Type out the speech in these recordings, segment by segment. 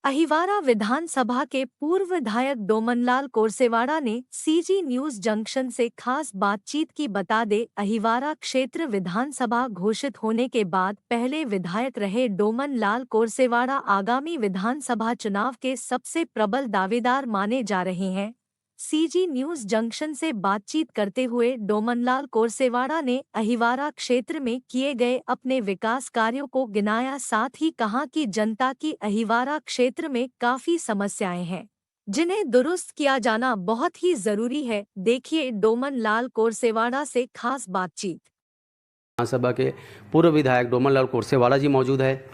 अहिवारा विधानसभा के पूर्व विधायक डोमनलाल कोरसेवाड़ा ने सीजी न्यूज जंक्शन से खास बातचीत की। बता दे, अहिवारा क्षेत्र विधानसभा घोषित होने के बाद पहले विधायक रहे डोमनलाल कोरसेवाड़ा आगामी विधानसभा चुनाव के सबसे प्रबल दावेदार माने जा रहे हैं। सीजी न्यूज जंक्शन से बातचीत करते हुए डोमनलाल कोरसेवाड़ा ने अहिवारा क्षेत्र में किए गए अपने विकास कार्यों को गिनाया। साथ ही कहा कि जनता की अहिवारा क्षेत्र में काफी समस्याएं हैं जिन्हें दुरुस्त किया जाना बहुत ही जरूरी है। देखिए डोमनलाल कोरसेवाड़ा से खास बातचीत। विधानसभा के पूर्व विधायक डोमनलाल कोरसेवाड़ा जी मौजूद है,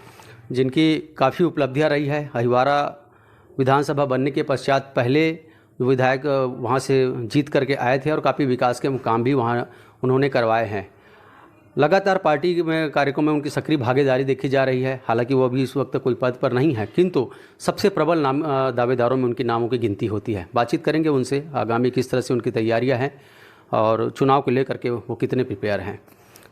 जिनकी काफ़ी उपलब्धियां रही है। अहिवारा विधानसभा बनने के पश्चात पहले विधायक वहां से जीत करके आए थे और काफ़ी विकास के काम भी वहां उन्होंने करवाए हैं। लगातार पार्टी में कार्यक्रम में उनकी सक्रिय भागीदारी देखी जा रही है। हालांकि वो अभी इस वक्त कोई पद पर नहीं है, किंतु सबसे प्रबल नाम दावेदारों में उनके नामों की गिनती होती है। बातचीत करेंगे उनसे, आगामी किस तरह से उनकी तैयारियाँ हैं और चुनाव को लेकर के वो कितने प्रिपेयर हैं।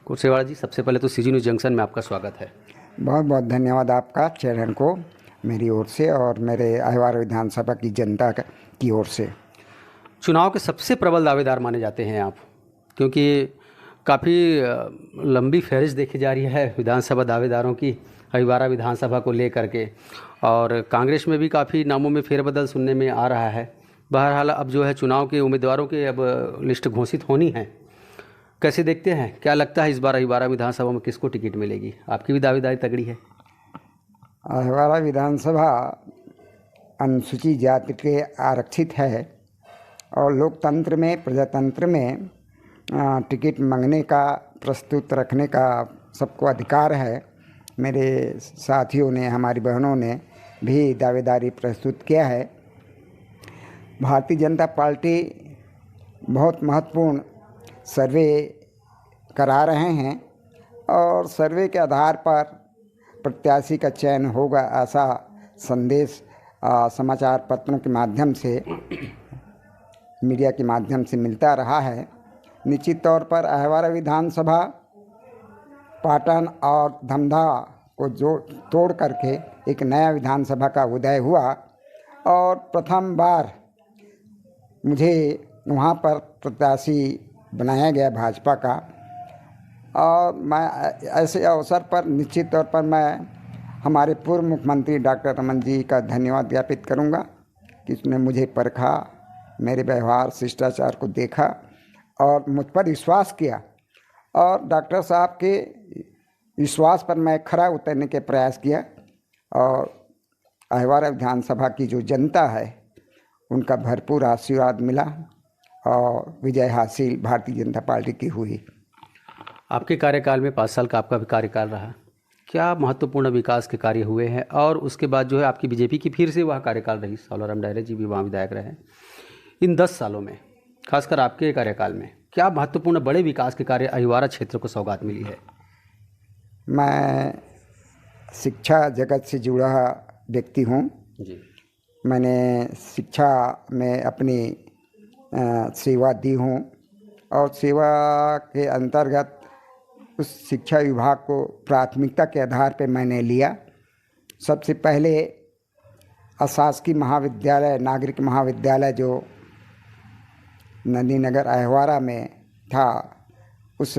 कोरसेवाड़ा जी, सबसे पहले तो सीजी न्यूज़ जंक्शन में आपका स्वागत है। बहुत बहुत धन्यवाद आपका चैनल को मेरी ओर से और मेरे अहिवारा विधानसभा की जनता की ओर से। चुनाव के सबसे प्रबल दावेदार माने जाते हैं आप, क्योंकि काफ़ी लंबी फहरिस्त देखी जा रही है विधानसभा दावेदारों की अहिवारा विधानसभा को लेकर के, और कांग्रेस में भी काफ़ी नामों में फेरबदल सुनने में आ रहा है। बहरहाल अब जो है चुनाव के उम्मीदवारों की अब लिस्ट घोषित होनी है। कैसे देखते हैं, क्या लगता है इस बार अहिवारा विधानसभा में किसको टिकट मिलेगी? आपकी भी दावेदारी तगड़ी है। अहिवारा विधानसभा अनुसूचित जाति के आरक्षित है और लोकतंत्र में, प्रजातंत्र में टिकट मांगने का, प्रस्तुत रखने का सबको अधिकार है। मेरे साथियों ने, हमारी बहनों ने भी दावेदारी प्रस्तुत किया है। भारतीय जनता पार्टी बहुत महत्वपूर्ण सर्वे करा रहे हैं और सर्वे के आधार पर प्रत्याशी का चयन होगा, ऐसा संदेश समाचार पत्रों के माध्यम से, मीडिया के माध्यम से मिलता रहा है। निश्चित तौर पर अहिवारा विधानसभा पाटन और धमधा को तोड़ करके एक नया विधानसभा का उदय हुआ और प्रथम बार मुझे वहाँ पर प्रत्याशी बनाया गया भाजपा का। और मैं ऐसे अवसर पर निश्चित तौर पर मैं हमारे पूर्व मुख्यमंत्री डॉक्टर रमन जी का धन्यवाद ज्ञापित करूँगा कि उसने मुझे परखा, मेरे व्यवहार शिष्टाचार को देखा और मुझ पर विश्वास किया, और डॉक्टर साहब के विश्वास पर मैं खरा उतरने के प्रयास किया और अहिवारा विधानसभा की जो जनता है उनका भरपूर आशीर्वाद मिला और विजय हासिल भारतीय जनता पार्टी की हुई। आपके कार्यकाल में 5 साल का आपका भी कार्यकाल रहा, क्या महत्वपूर्ण विकास के कार्य हुए हैं? और उसके बाद जो है आपकी बीजेपी की फिर से वह कार्यकाल रही, सावलाराम डायरे जी भी वहाँ विधायक रहे। इन 10 सालों में, खासकर आपके कार्यकाल में, क्या महत्वपूर्ण बड़े विकास के कार्य अहिवारा क्षेत्र को सौगात मिली है? मैं शिक्षा जगत से जुड़ा व्यक्ति हूँ जी। मैंने शिक्षा में अपनी सेवा दी हूँ और सेवा के अंतर्गत उस शिक्षा विभाग को प्राथमिकता के आधार पर मैंने लिया। सबसे पहले अशासकीय महाविद्यालय, नागरिक महाविद्यालय जो नंदीनगर अहिवारा में था, उस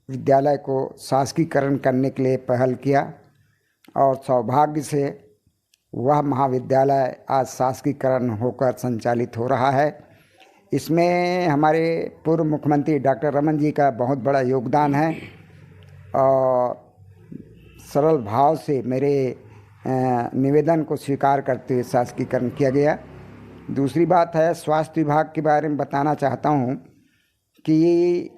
विद्यालय को शासकीकरण करने के लिए पहल किया और सौभाग्य से वह महाविद्यालय आज शासकीकरण होकर संचालित हो रहा है। इसमें हमारे पूर्व मुख्यमंत्री डॉक्टर रमन जी का बहुत बड़ा योगदान है और सरल भाव से मेरे निवेदन को स्वीकार करते हुए शासकीकरण किया गया। दूसरी बात है, स्वास्थ्य विभाग के बारे में बताना चाहता हूँ कि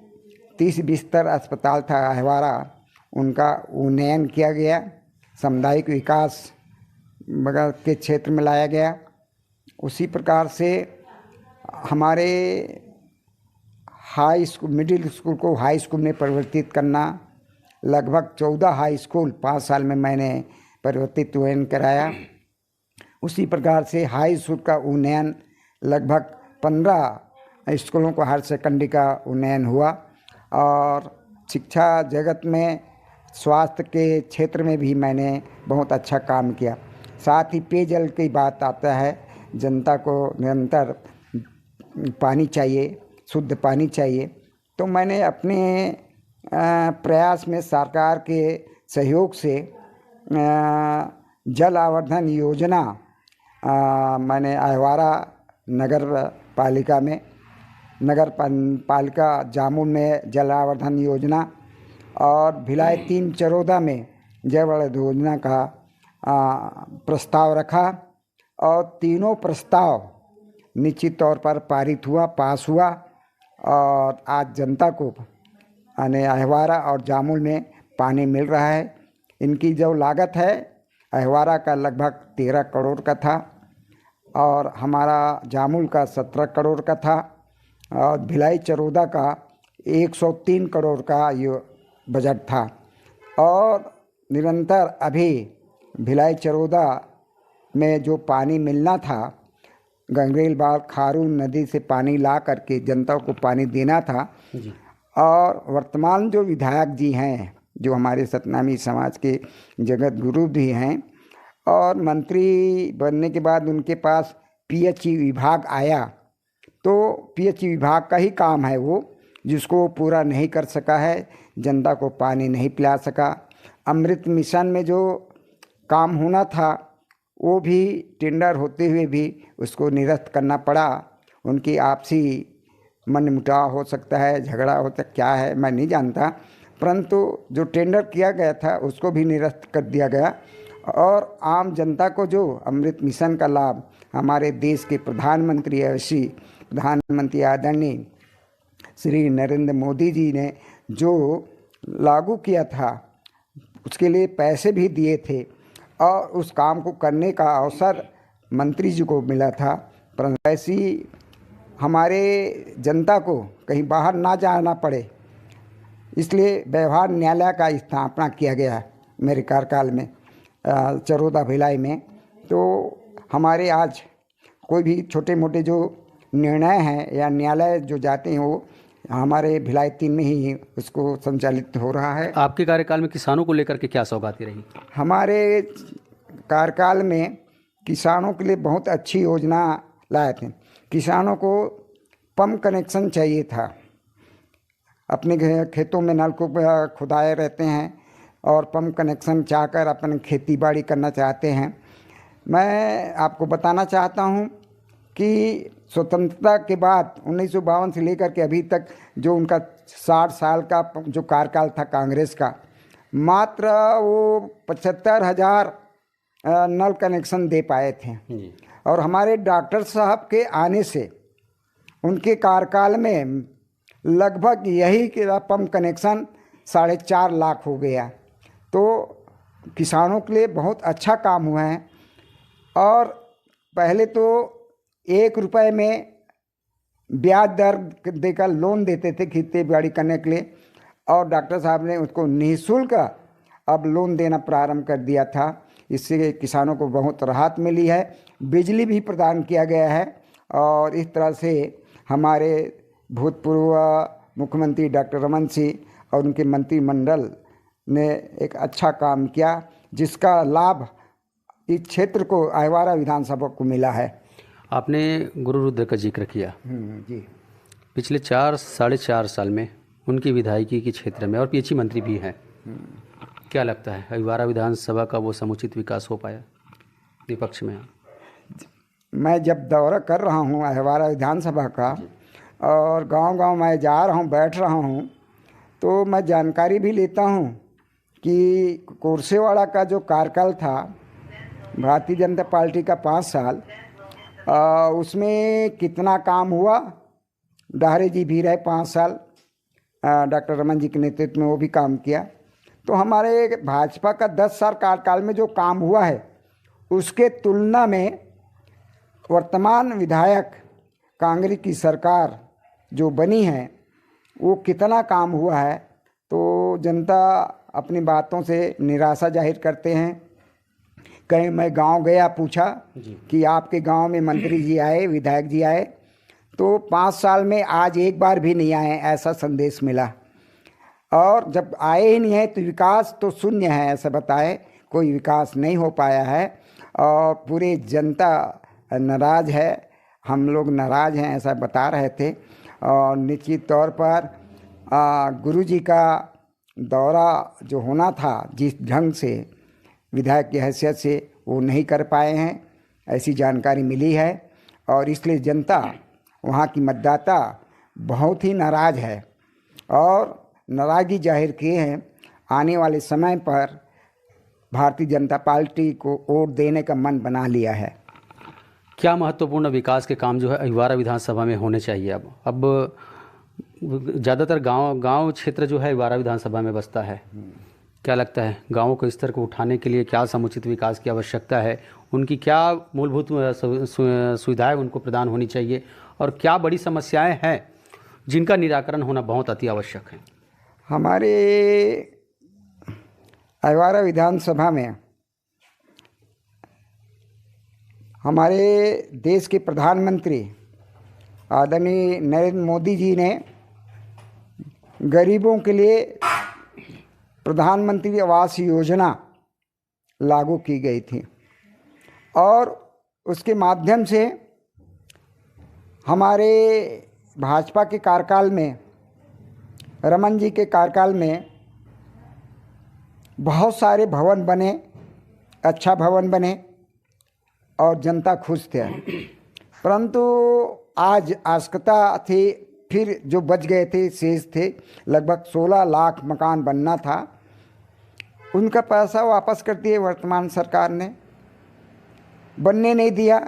30 बिस्तर अस्पताल था अहिवारा, उनका उन्नयन किया गया, सामुदायिक विकास बगल के क्षेत्र में लाया गया। उसी प्रकार से हमारे हाई स्कूल, मिडिल स्कूल को हाई स्कूल में परिवर्तित करना, लगभग 14 हाई स्कूल 5 साल में मैंने परिवर्तित कराया। उसी प्रकार से हाई स्कूल का उन्नयन, लगभग 15 स्कूलों को हायर सेकेंडरी का उन्नयन हुआ और शिक्षा जगत में, स्वास्थ्य के क्षेत्र में भी मैंने बहुत अच्छा काम किया। साथ ही पेयजल की बात आता है, जनता को निरंतर पानी चाहिए, शुद्ध पानी चाहिए। तो मैंने अपने प्रयास में सरकार के सहयोग से जल आवर्धन योजना मैंने अहिवारा नगर पालिका जामुन में जल आवर्धन योजना और भिलाई 3 चरोदा में जल योजना का प्रस्ताव रखा और तीनों प्रस्ताव निश्चित तौर पर पास हुआ और आज जनता को अहिवारा और जामुन में पानी मिल रहा है। इनकी जो लागत है अहिवारा का लगभग 13 करोड़ का था और हमारा जामुन का 17 करोड़ का था और भिलाई चरोदा का 103 करोड़ का ये बजट था। और निरंतर अभी भिलाई चरोदा में जो पानी मिलना था, गंगरेलबाग खारून नदी से पानी ला करके जनता को पानी देना था जी। और वर्तमान जो विधायक जी हैं, जो हमारे सतनामी समाज के जगत गुरु भी हैं, और मंत्री बनने के बाद उनके पास पीएचई विभाग आया, तो पीएचई विभाग का ही काम है वो, जिसको पूरा नहीं कर सका है, जनता को पानी नहीं पिला सका। अमृत मिशन में जो काम होना था वो भी टेंडर होते हुए भी उसको निरस्त करना पड़ा। उनकी आपसी मनमुटाव हो सकता है, झगड़ा हो सकता, क्या है मैं नहीं जानता, परंतु जो टेंडर किया गया था उसको भी निरस्त कर दिया गया। और आम जनता को जो अमृत मिशन का लाभ हमारे देश के प्रधानमंत्री आदरणीय श्री नरेंद्र मोदी जी ने जो लागू किया था, उसके लिए पैसे भी दिए थे और उस काम को करने का अवसर मंत्री जी को मिला था। परंतु ऐसी हमारे जनता को कहीं बाहर ना जाना पड़े, इसलिए व्यवहार न्यायालय का स्थापना किया गया मेरे कार्यकाल में चरोदा भिलाई में। तो हमारे आज कोई भी छोटे मोटे जो निर्णय हैं या न्यायालय जो जाते हैं वो हमारे भिलाई 3 में ही उसको संचालित हो रहा है। आपके कार्यकाल में किसानों को लेकर के क्या सौगातें रही? हमारे कार्यकाल में किसानों के लिए बहुत अच्छी योजना लाए थे। किसानों को पंप कनेक्शन चाहिए था, अपने खेतों में नलकूप खुदाए रहते हैं और पंप कनेक्शन चाहकर अपन खेती बाड़ी करना चाहते हैं। मैं आपको बताना चाहता हूँ कि स्वतंत्रता के बाद 1952 से लेकर के अभी तक जो उनका 60 साल का जो कार्यकाल था कांग्रेस का, मात्र वो 75,000 नल कनेक्शन दे पाए थे। और हमारे डॉक्टर साहब के आने से उनके कार्यकाल में लगभग यही पंप कनेक्शन 4.5 लाख हो गया। तो किसानों के लिए बहुत अच्छा काम हुआ है। और पहले तो 1 रुपये में ब्याज दर देकर लोन देते थे खेती बाड़ी करने के लिए, और डॉक्टर साहब ने उसको निःशुल्क अब लोन देना प्रारंभ कर दिया था। इससे किसानों को बहुत राहत मिली है। बिजली भी प्रदान किया गया है और इस तरह से हमारे भूतपूर्व मुख्यमंत्री डॉक्टर रमन सिंह और उनके मंत्रिमंडल ने एक अच्छा काम किया, जिसका लाभ इस क्षेत्र को अहिवारा विधानसभा को मिला है। आपने गुरु रुद्र का जिक्र किया जी। पिछले 4-4.5 साल में उनकी विधायकी के क्षेत्र में और पीएचई मंत्री भी हैं, क्या लगता है अहिवारा विधानसभा का वो समुचित विकास हो पाया? विपक्ष में मैं जब दौरा कर रहा हूँ अहिवारा विधानसभा का और गांव-गांव मैं जा रहा हूँ, बैठ रहा हूँ, तो मैं जानकारी भी लेता हूँ कि कोरसेवाड़ा का जो कार्यकाल था भारतीय जनता पार्टी का 5 साल, उसमें कितना काम हुआ। डाहरे जी भी रहे 5 साल, डॉक्टर रमन जी के नेतृत्व में वो भी काम किया। तो हमारे भाजपा का 10 साल कार्यकाल में जो काम हुआ है उसके तुलना में वर्तमान विधायक कांग्रेस की सरकार जो बनी है वो कितना काम हुआ है, तो जनता अपनी बातों से निराशा जाहिर करते हैं। कहीं मैं गांव गया, पूछा कि आपके गांव में मंत्री जी आए, विधायक जी आए, तो 5 साल में आज एक बार भी नहीं आए, ऐसा संदेश मिला। और जब आए ही नहीं है तो विकास तो शून्य है, ऐसा बताए, कोई विकास नहीं हो पाया है। और पूरी जनता नाराज़ है, हम लोग नाराज़ हैं ऐसा बता रहे थे। और निश्चित तौर पर गुरुजी का दौरा जो होना था जिस ढंग से विधायक की हैसियत से वो नहीं कर पाए हैं, ऐसी जानकारी मिली है। और इसलिए जनता वहाँ की मतदाता बहुत ही नाराज़ है और नाराज़गी जाहिर किए हैं। आने वाले समय पर भारतीय जनता पार्टी को वोट देने का मन बना लिया है। क्या महत्वपूर्ण विकास के काम जो है अहिवारा विधानसभा में होने चाहिए? अब ज़्यादातर गांव क्षेत्र जो है अहिवारा विधानसभा में बसता है। क्या लगता है गाँवों के स्तर को उठाने के लिए क्या समुचित विकास की आवश्यकता है? उनकी क्या मूलभूत सुविधाएं उनको प्रदान होनी चाहिए और क्या बड़ी समस्याएं हैं जिनका निराकरण होना बहुत अति आवश्यक है? हमारे अहिवारा विधानसभा में हमारे देश के प्रधानमंत्री आदरणीय नरेंद्र मोदी जी ने गरीबों के लिए प्रधानमंत्री आवास योजना लागू की गई थी और उसके माध्यम से हमारे भाजपा के कार्यकाल में, रमन जी के कार्यकाल में बहुत सारे भवन बने, अच्छा भवन बने और जनता खुश थे। परंतु आज आवश्यकता थी, फिर जो बच गए थे शेष थे, लगभग 16 लाख मकान बनना था, उनका पैसा वापस कर दिए वर्तमान सरकार ने, बनने नहीं दिया।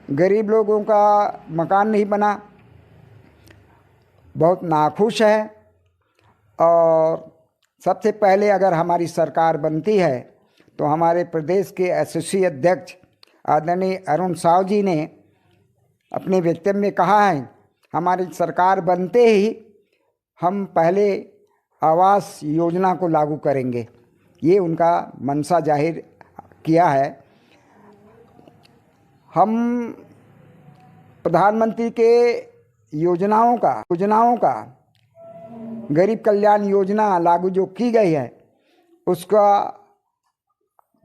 गरीब लोगों का मकान नहीं बना, बहुत नाखुश है। और सबसे पहले अगर हमारी सरकार बनती है तो हमारे प्रदेश के एसोसी अध्यक्ष आदरणीय अरुण साव जी ने अपने वक्तव्य में कहा है, हमारी सरकार बनते ही हम पहले आवास योजना को लागू करेंगे। ये उनका मंशा जाहिर किया है। हम प्रधानमंत्री के योजनाओं का गरीब कल्याण योजना लागू जो की गई है उसका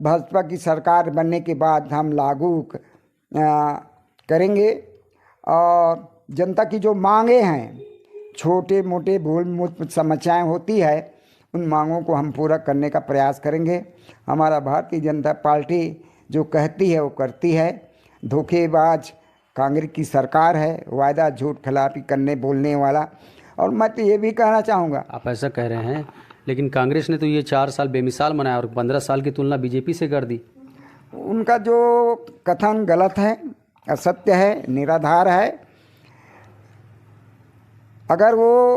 भाजपा की सरकार बनने के बाद हम लागू करेंगे। और जनता की जो मांगे हैं, छोटे मोटे मूलभूत समस्याएं होती है, उन मांगों को हम पूरा करने का प्रयास करेंगे। हमारा भारतीय जनता पार्टी जो कहती है वो करती है। धोखेबाज कांग्रेस की सरकार है, वायदा झूठ खिलाफी करने बोलने वाला। और मैं तो ये भी कहना चाहूँगा, आप ऐसा कह रहे हैं, लेकिन कांग्रेस ने तो ये 4 साल बेमिसाल मनाया और 15 साल की तुलना बीजेपी से कर दी। उनका जो कथन गलत है, असत्य है, निराधार है। अगर वो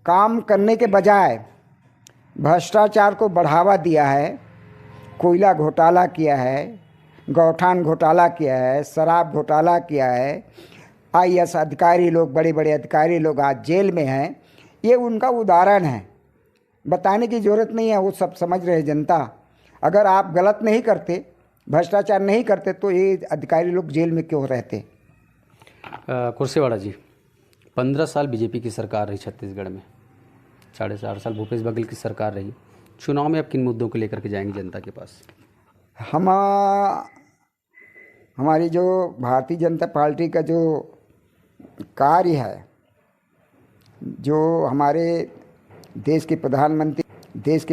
काम करने के बजाय भ्रष्टाचार को बढ़ावा दिया है, कोयला घोटाला किया है, गौठान घोटाला किया है, शराब घोटाला किया है, आईएएस अधिकारी लोग, बड़े बड़े अधिकारी लोग आज जेल में हैं, ये उनका उदाहरण है। बताने की ज़रूरत नहीं है, वो सब समझ रहे जनता। अगर आप गलत नहीं करते, भ्रष्टाचार नहीं करते तो ये अधिकारी लोग जेल में क्यों रहते? कुर्सेवाड़ा जी, 15 साल बीजेपी की सरकार रही छत्तीसगढ़ में, 4.5 साल भूपेश बघेल की सरकार रही। चुनाव में अब किन मुद्दों को लेकर के जाएंगे जनता के पास? हमारी जो भारतीय जनता पार्टी का जो कार्य है, जो हमारे देश के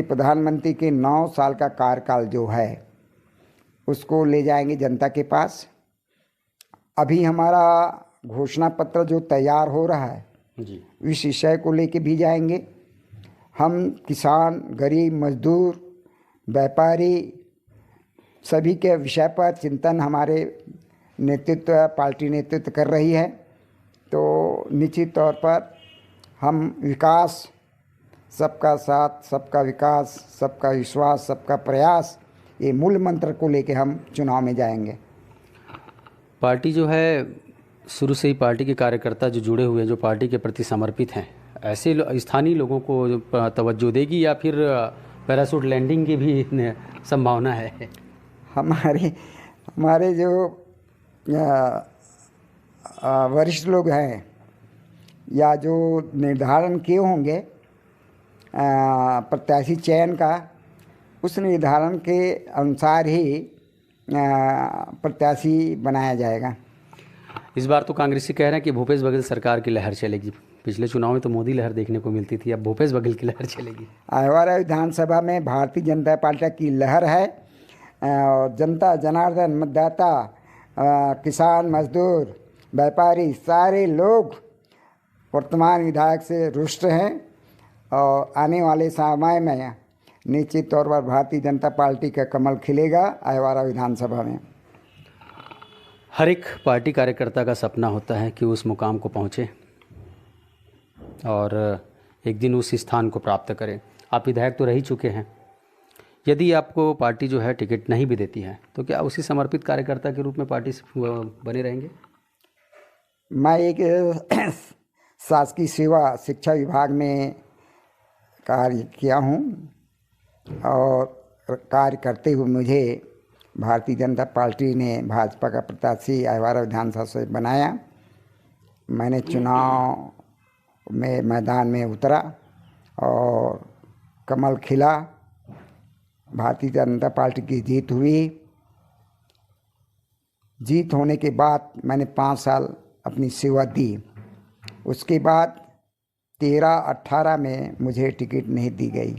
प्रधानमंत्री के 9 साल का कार्यकाल जो है उसको ले जाएंगे जनता के पास। अभी हमारा घोषणा पत्र जो तैयार हो रहा है जी, इस विषय को लेके भी जाएंगे। हम किसान, गरीब, मजदूर, व्यापारी सभी के विषय पर चिंतन हमारे पार्टी नेतृत्व कर रही है। तो निश्चित तौर पर हम विकास, सबका साथ, सबका विकास, सबका विश्वास, सबका प्रयास, ये मूल मंत्र को लेके हम चुनाव में जाएंगे। पार्टी जो है शुरू से ही पार्टी के कार्यकर्ता जो जुड़े हुए हैं, जो पार्टी के प्रति समर्पित हैं, ऐसे स्थानीय लोगों को तवज्जो देगी या फिर पैराशूट लैंडिंग की भी संभावना है? हमारे जो वरिष्ठ लोग हैं या जो निर्धारण किए होंगे प्रत्याशी चयन का, उस निर्धारण के अनुसार ही प्रत्याशी बनाया जाएगा। इस बार तो कांग्रेसी कह रहे हैं कि भूपेश बघेल सरकार की लहर चलेगी। पिछले चुनाव में तो मोदी लहर देखने को मिलती थी, अब भूपेश बघेल की लहर चलेगी। अहिवारा विधानसभा में भारतीय जनता पार्टी की लहर है और जनता जनार्दन मतदाता किसान मजदूर व्यापारी सारे लोग वर्तमान विधायक से रुष्ट हैं और आने वाले समय में निश्चित तौर पर भारतीय जनता पार्टी का कमल खिलेगा अहिवारा विधानसभा में। हर एक पार्टी कार्यकर्ता का सपना होता है कि उस मुकाम को पहुँचे और एक दिन उस स्थान को प्राप्त करें। आप विधायक तो रह ही चुके हैं, यदि आपको पार्टी जो है टिकट नहीं भी देती है तो क्या उसी समर्पित कार्यकर्ता के रूप में पार्टी से बने रहेंगे? मैं एक शासकीय सेवा शिक्षा विभाग में कार्य किया हूँ और कार्य करते हुए मुझे भारतीय जनता पार्टी ने भाजपा का प्रत्याशी अहिवारा विधानसभा से बनाया। मैंने चुनाव में मैदान में उतरा और कमल खिला, भारतीय जनता पार्टी की जीत हुई। जीत होने के बाद मैंने 5 साल अपनी सेवा दी। उसके बाद 13-18 में मुझे टिकट नहीं दी गई,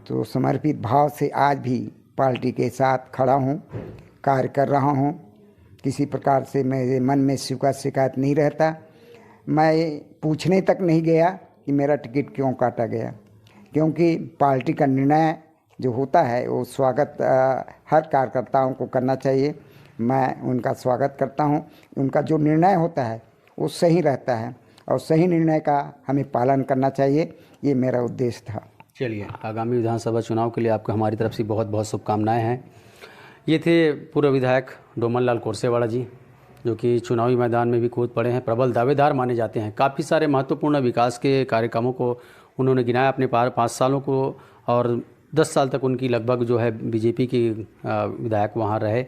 तो समर्पित भाव से आज भी पार्टी के साथ खड़ा हूँ, कार्य कर रहा हूँ। किसी प्रकार से मेरे मन में शिकायत नहीं रहता। मैं पूछने तक नहीं गया कि मेरा टिकट क्यों काटा गया, क्योंकि पार्टी का निर्णय जो होता है वो स्वागत हर कार्यकर्ताओं को करना चाहिए। मैं उनका स्वागत करता हूँ। उनका जो निर्णय होता है वो सही रहता है और सही निर्णय का हमें पालन करना चाहिए, ये मेरा उद्देश्य था। चलिए, आगामी विधानसभा चुनाव के लिए आपको हमारी तरफ से बहुत बहुत शुभकामनाएं हैं। ये थे पूर्व विधायक डोमन लाल कोरसेवाड़ा जी, जो कि चुनावी मैदान में भी कूद पड़े हैं, प्रबल दावेदार माने जाते हैं। काफ़ी सारे महत्वपूर्ण विकास के कार्यक्रमों को उन्होंने गिनाया अपने 5 सालों को, और 10 साल तक उनकी लगभग जो है बीजेपी की विधायक वहाँ रहे,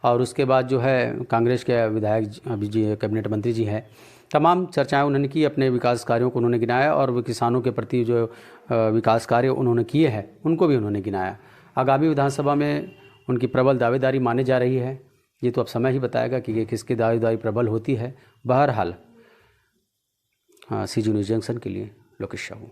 और उसके बाद जो है कांग्रेस के विधायक अभी जी कैबिनेट मंत्री जी हैं। तमाम चर्चाएं उन्होंने की, अपने विकास कार्यों को उन्होंने गिनाया, और वो किसानों के प्रति जो विकास कार्य उन्होंने किए हैं उनको भी उन्होंने गिनाया। आगामी विधानसभा में उनकी प्रबल दावेदारी मानी जा रही है। ये तो अब समय ही बताएगा कि ये किसकी दावेदारी प्रबल होती है। बहरहाल CG न्यूज़ जंक्शन के लिए लोकेश साहू।